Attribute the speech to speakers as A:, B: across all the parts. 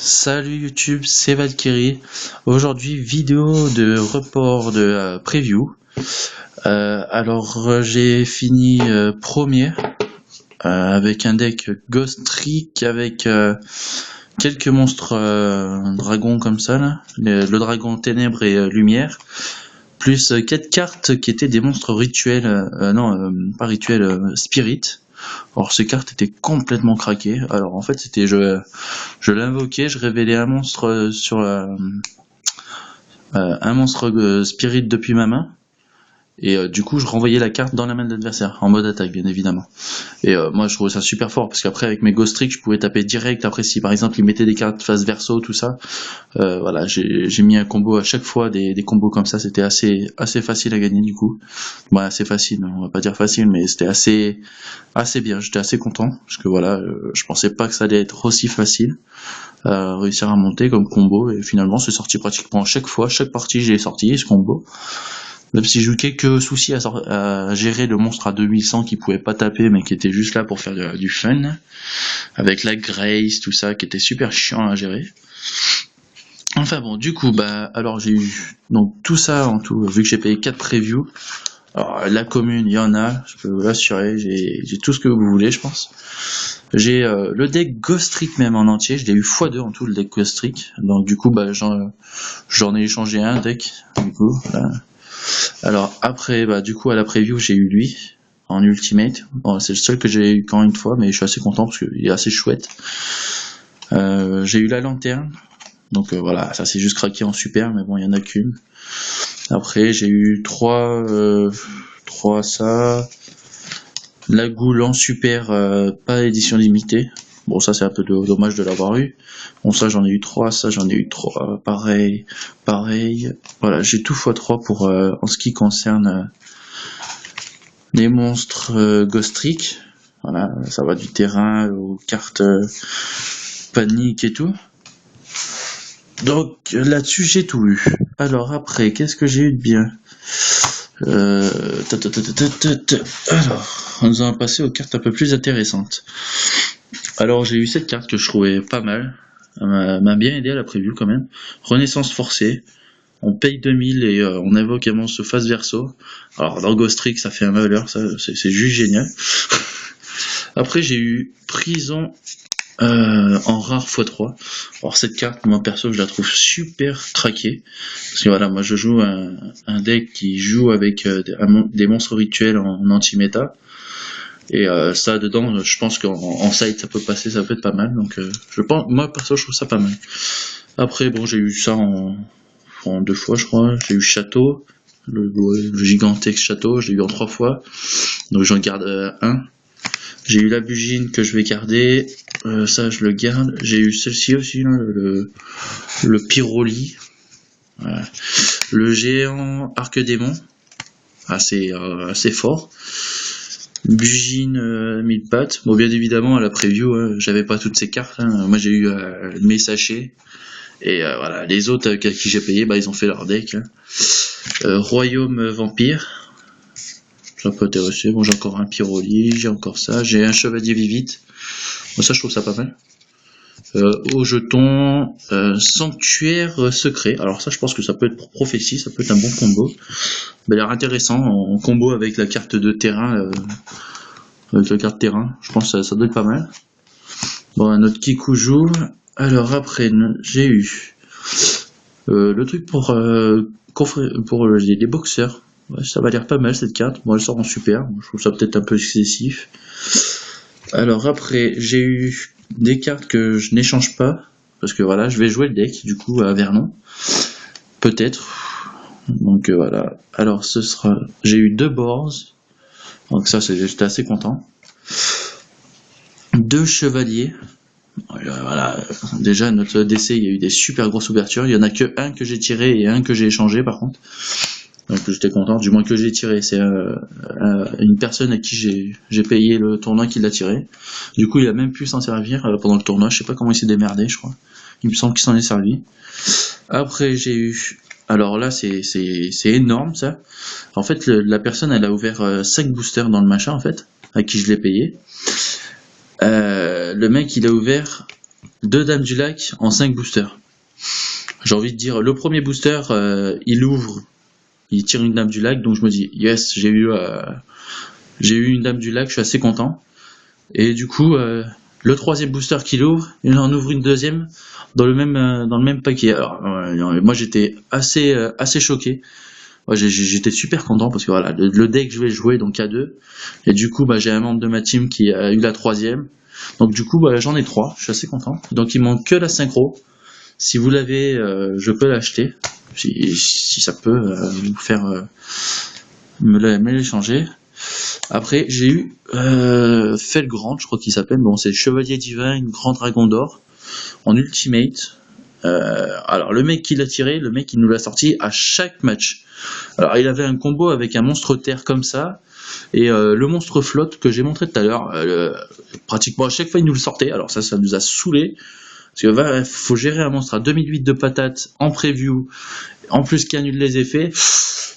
A: Salut YouTube, c'est Valkyrie. Aujourd'hui, vidéo de report de preview. J'ai fini premier avec un deck Ghost Trick avec quelques monstres dragons comme ça là, le dragon ténèbres et lumière, plus 4 cartes qui étaient des monstres rituels, pas rituels, spirit. Alors ces cartes étaient complètement craquées. Alors en fait c'était je l'invoquais, je révélais un monstre sur un monstre spirit depuis ma main. Et du coup je renvoyais la carte dans la main de l'adversaire, en mode attaque bien évidemment. Et moi je trouvais ça super fort, parce qu'après avec mes Ghost Trick je pouvais taper direct. Après si par exemple ils mettaient des cartes face verso, tout ça, voilà, j'ai mis un combo à chaque fois, des combos comme ça, c'était assez facile à gagner du coup. Bon, assez facile, on va pas dire facile, mais c'était assez bien, j'étais assez content, parce que voilà, je pensais pas que ça allait être aussi facile à réussir à monter comme combo, et finalement c'est sorti pratiquement chaque fois, chaque partie j'ai sorti ce combo. Même si j'ai eu quelques soucis à gérer le monstre à 2100 qui pouvait pas taper mais qui était juste là pour faire du fun, avec la Grace, tout ça, qui était super chiant à gérer. Enfin bon, du coup, alors j'ai eu donc tout ça en tout, vu que j'ai payé 4 previews. Alors la commune, il y en a, je peux vous l'assurer, j'ai tout ce que vous voulez, je pense. J'ai le deck Ghost Trick même en entier, je l'ai eu x2 en tout le deck Ghost Trick. Donc du coup, j'en ai échangé un deck, du coup, voilà. Alors après, du coup à la preview j'ai eu lui en ultimate. Bon, c'est le seul que j'ai eu qu'en une fois, mais je suis assez content parce qu'il est assez chouette. J'ai eu la lanterne, donc voilà, ça c'est juste craqué en super, mais bon il y en a qu'une. Après j'ai eu 3 ça, la goule en super, pas édition limitée. Bon ça c'est un peu dommage de l'avoir eu. Bon ça j'en ai eu 3, ça j'en ai eu 3, pareil. Voilà, j'ai tout x3 pour en ce qui concerne les monstres Ghost Trick. Voilà, ça va du terrain aux cartes panique et tout. Donc là-dessus j'ai tout eu. Alors après, qu'est-ce que j'ai eu de bien? Alors, nous allons passer aux cartes un peu plus intéressantes. Alors j'ai eu cette carte que je trouvais pas mal, m'a bien aidé à la preview quand même. Renaissance forcée, on paye 2000 et on invoque un monstre face verso. Alors dans Ghost Trick ça fait un malheur, ça c'est juste génial. Après j'ai eu prison en rare x3. Alors cette carte, moi perso je la trouve super craquée, parce que voilà, moi je joue un deck qui joue avec des monstres rituels en anti-méta. Et ça dedans, je pense qu'en side ça peut passer, ça peut être pas mal. Donc moi perso je trouve ça pas mal. Après bon, j'ai eu ça en 2 fois je crois. J'ai eu château, le gigantesque château, je l'ai eu en 3 fois. Donc j'en garde un. J'ai eu la bugine que je vais garder, ça je le garde. J'ai eu celle-ci aussi là, le pyroli. Voilà. Le géant arc démon, assez fort. Bugine 1000 pattes. Bon, bien évidemment à la preview, j'avais pas toutes ces cartes. Moi j'ai eu mes sachets. Et voilà, les autres à qui j'ai payé, ils ont fait leur deck. Royaume vampire. Ça peut intéresser. Bon, j'ai encore un pyroli, j'ai encore ça. J'ai un chevalier vivite. Bon, ça je trouve ça pas mal. Au jeton, sanctuaire secret. Alors ça je pense que ça peut être pour prophétie, ça peut être un bon combo. Il a l'air intéressant en combo avec la carte de terrain. Avec la carte terrain, je pense que ça doit être pas mal. Bon, un autre Kikuju. Alors après, j'ai eu le truc pour les boxeurs. Ouais, ça va l'air pas mal cette carte. Bon, elle sort en super. Je trouve ça peut-être un peu excessif. Alors après, j'ai eu des cartes que je n'échange pas, parce que voilà, je vais jouer le deck du coup à Vernon. Peut-être. Donc voilà. Alors ce sera. J'ai eu 2 boards. Donc ça, j'étais assez content. 2 chevaliers. Voilà. Déjà, notre DC, il y a eu des super grosses ouvertures. Il y en a que un que j'ai tiré et un que j'ai échangé par contre. Donc j'étais content, du moins que j'ai tiré. C'est une personne à qui j'ai payé le tournoi qui l'a tiré. Du coup il a même pu s'en servir pendant le tournoi. Je sais pas comment il s'est démerdé, je crois. Il me semble qu'il s'en est servi. Après j'ai eu... Alors là c'est énorme ça. En fait la personne elle a ouvert 5 boosters dans le machin en fait, à qui je l'ai payé. Le mec il a ouvert 2 dames du lac en 5 boosters. J'ai envie de dire, le premier booster, il ouvre, il tire une dame du lac, donc je me dis, yes, j'ai eu une dame du lac, je suis assez content. Et du coup, le troisième booster qu'il ouvre, il en ouvre une deuxième dans le même paquet. Alors, moi j'étais assez choqué. Ouais, j'étais super content parce que voilà, le deck je vais jouer donc à 2. Et du coup, bah, j'ai un membre de ma team qui a eu la troisième. Donc du coup, bah, j'en ai 3, je suis assez content. Donc il manque que la synchro. Si vous l'avez, je peux l'acheter. Si ça peut vous faire me l'échanger. Après, j'ai eu Felgrand, je crois qu'il s'appelle. Bon, c'est Chevalier Divin, Grand Dragon d'Or, en Ultimate. Alors, le mec qui l'a tiré, le mec qui nous l'a sorti à chaque match. Alors, il avait un combo avec un monstre terre comme ça, et le monstre flotte que j'ai montré tout à l'heure. Pratiquement à chaque fois, il nous le sortait. Alors, ça nous a saoulé. Parce que faut gérer un monstre à 2008 de patates en preview, en plus qui annule les effets.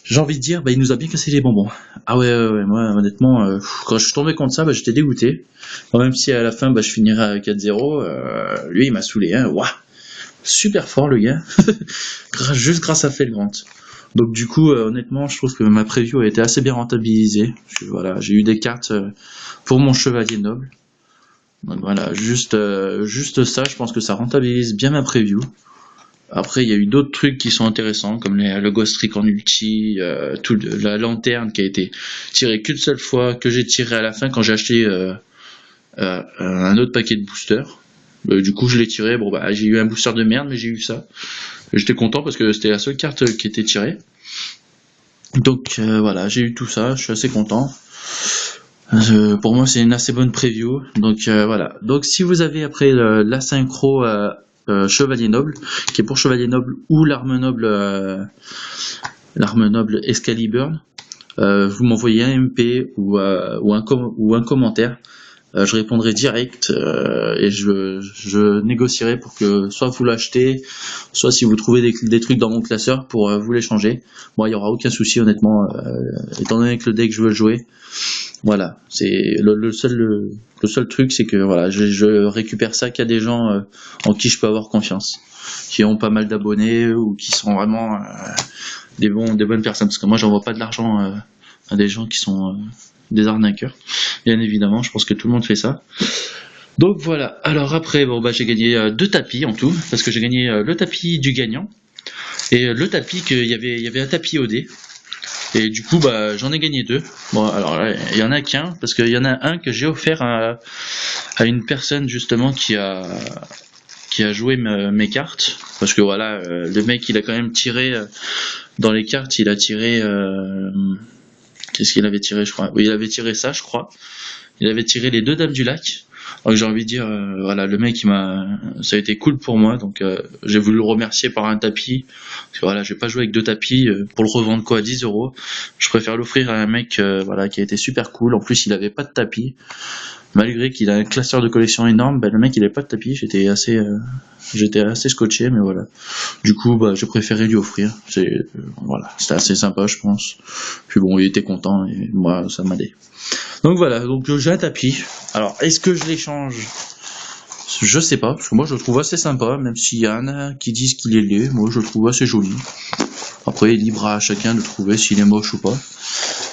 A: J'ai envie de dire, bah, il nous a bien cassé les bonbons. Ah ouais, moi honnêtement, quand je suis tombé contre ça, bah, j'étais dégoûté. Bon, même si à la fin, bah, je finirais à 4-0, lui il m'a saoulé. Hein. Ouah, super fort le gars, juste grâce à Felgrant. Donc du coup, honnêtement, je trouve que ma preview a été assez bien rentabilisée. Voilà, j'ai eu des cartes pour mon chevalier noble. Donc voilà, juste ça, je pense que ça rentabilise bien ma preview. Après, il y a eu d'autres trucs qui sont intéressants, comme le Ghost Trick en ulti, la lanterne qui a été tirée qu'une seule fois, que j'ai tiré à la fin quand j'ai acheté un autre paquet de boosters. Du coup, je l'ai tiré. Bon, bah, j'ai eu un booster de merde, mais j'ai eu ça. J'étais content parce que c'était la seule carte qui était tirée. Donc voilà, j'ai eu tout ça. Je suis assez content. Pour moi, c'est une assez bonne preview. Donc voilà. Donc si vous avez après la synchro Chevalier Noble, qui est pour Chevalier Noble ou l'arme noble Excalibur, vous m'envoyez un MP ou un commentaire. Je répondrai direct et je négocierai pour que soit vous l'achetez, soit si vous trouvez des trucs dans mon classeur pour vous les changer. Moi, il y aura aucun souci honnêtement, étant donné que le deck je veux le jouer. Voilà, c'est le seul truc, c'est que voilà, je récupère ça qu'à des gens en qui je peux avoir confiance, qui ont pas mal d'abonnés ou qui sont vraiment des bonnes personnes. Parce que moi, j'envoie pas de l'argent à des gens qui sont des arnaqueurs. Bien évidemment, je pense que tout le monde fait ça. Donc voilà. Alors après, bon bah j'ai gagné 2 tapis en tout, parce que j'ai gagné le tapis du gagnant et le tapis il y avait un tapis OD. Et du coup, bah, j'en ai gagné 2. Bon, alors là, il y en a qu'un, parce qu'il y en a un que j'ai offert à une personne justement qui a joué mes cartes. Parce que voilà, le mec, il a quand même tiré dans les cartes, il a tiré. Qu'est-ce qu'il avait tiré, je crois? Oui, il avait tiré ça, je crois. Il avait tiré les 2 dames du lac. Donc j'ai envie de dire, voilà, le mec, ça a été cool pour moi, donc j'ai voulu le remercier par un tapis. Parce que voilà, je vais pas jouer avec 2 tapis pour le revendre quoi à 10€. Je préfère l'offrir à un mec, voilà, qui a été super cool. En plus, il avait pas de tapis, malgré qu'il a un classeur de collection énorme. Bah, le mec, il avait pas de tapis. J'étais assez scotché, mais voilà. Du coup, bah, j'ai préféré lui offrir. Voilà, c'était assez sympa, je pense. Puis bon, il était content et moi, ça m'a aidé. Donc voilà, donc j'ai un tapis. Alors, est-ce que je l'échange? Je sais pas, parce que moi je le trouve assez sympa, même s'il y en a qui disent qu'il est laid, moi je le trouve assez joli. Après, libre à chacun de trouver s'il est moche ou pas.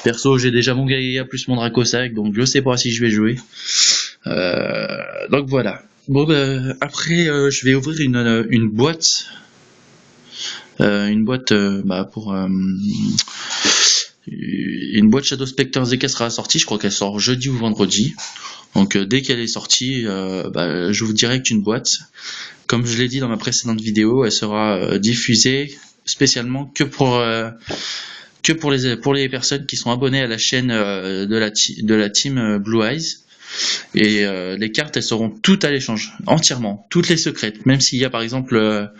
A: Perso, j'ai déjà mon Gaïa plus mon Dracosac, donc je sais pas si je vais jouer. Donc voilà. Bon, après, je vais ouvrir une boîte. Pour... une boîte Shadow Spectre ZK sera sortie, je crois qu'elle sort jeudi ou vendredi. Donc dès qu'elle est sortie, je vous direct une boîte. Comme je l'ai dit dans ma précédente vidéo, elle sera diffusée spécialement que pour les personnes qui sont abonnées à la chaîne de la team Blue Eyes. Et les cartes, elles seront toutes à l'échange, entièrement, toutes les secrètes, même s'il y a par exemple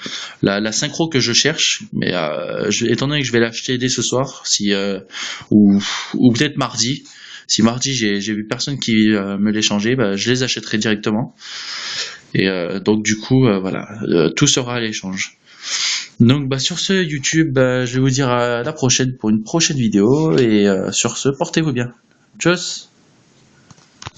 A: la synchro que je cherche, mais étant donné que je vais l'acheter dès ce soir, ou peut-être mardi, si mardi j'ai vu personne qui me l'échanger, je les achèterai directement. Et donc du coup, voilà, tout sera à l'échange. Donc sur ce YouTube, je vais vous dire à la prochaine pour une prochaine vidéo, et sur ce, portez-vous bien. Tchuss.